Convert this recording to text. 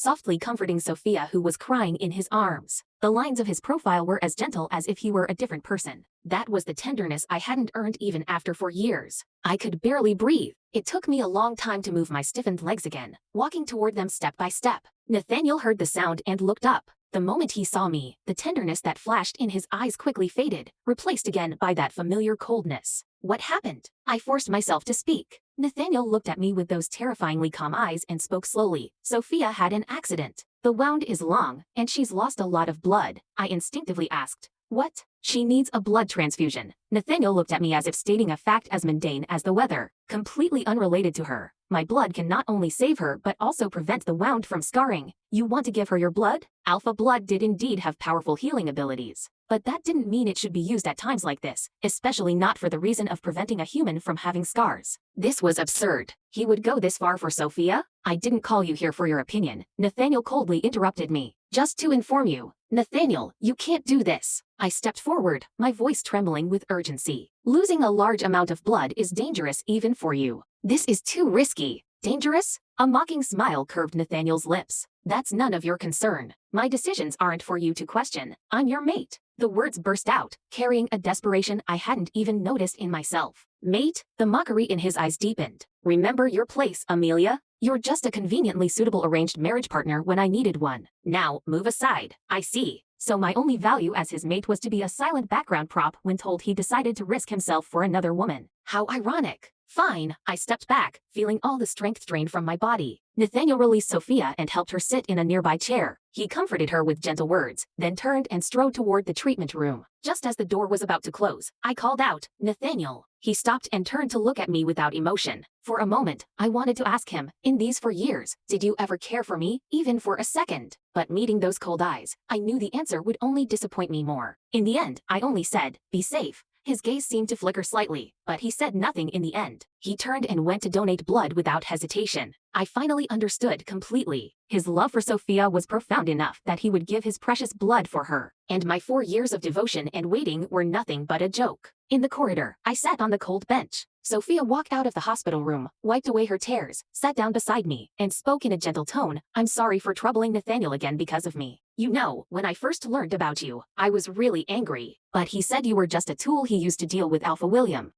softly comforting Sophia, who was crying in his arms. The lines of his profile were as gentle as if he were a different person. That was the tenderness I hadn't earned even after 4 years. I could barely breathe. It took me a long time to move my stiffened legs again, walking toward them step by step. Nathaniel heard the sound and looked up. The moment he saw me, the tenderness that flashed in his eyes quickly faded, replaced again by that familiar coldness. What happened? I forced myself to speak. Nathaniel looked at me with those terrifyingly calm eyes and spoke slowly. Sophia had an accident. The wound is long, and she's lost a lot of blood. I instinctively asked. What? She needs a blood transfusion. Nathaniel looked at me as if stating a fact as mundane as the weather, completely unrelated to her. My blood can not only save her but also prevent the wound from scarring. You want to give her your blood? Alpha blood did indeed have powerful healing abilities. But that didn't mean it should be used at times like this, especially not for the reason of preventing a human from having scars. This was absurd. He would go this far for Sophia? I didn't call you here for your opinion. Nathaniel coldly interrupted me. Just to inform you. Nathaniel, you can't do this. I stepped forward, my voice trembling with urgency. Losing a large amount of blood is dangerous even for you. This is too risky. Dangerous? A mocking smile curved Nathaniel's lips. That's none of your concern. My decisions aren't for you to question. I'm your mate. The words burst out, carrying a desperation I hadn't even noticed in myself. Mate? The mockery in his eyes deepened. Remember your place, Amelia? You're just a conveniently suitable arranged marriage partner when I needed one. Now, move aside. I see. So my only value as his mate was to be a silent background prop when told he decided to risk himself for another woman. How ironic. Fine, I stepped back, feeling all the strength drained from my body. Nathaniel released Sophia and helped her sit in a nearby chair. He comforted her with gentle words, then turned and strode toward the treatment room. Just as the door was about to close, I called out, Nathaniel. He stopped and turned to look at me without emotion. For a moment, I wanted to ask him, in these 4 years, did you ever care for me, even for a second? But meeting those cold eyes, I knew the answer would only disappoint me more. In the end, I only said, be safe. His gaze seemed to flicker slightly, but he said nothing in the end. He turned and went to donate blood without hesitation. I finally understood completely. His love for Sophia was profound enough that he would give his precious blood for her. And my 4 years of devotion and waiting were nothing but a joke. In the corridor, I sat on the cold bench. Sophia walked out of the hospital room, wiped away her tears, sat down beside me, and spoke in a gentle tone. I'm sorry for troubling Nathaniel again because of me. You know, when I first learned about you, I was really angry. But he said you were just a tool he used to deal with Alpha William.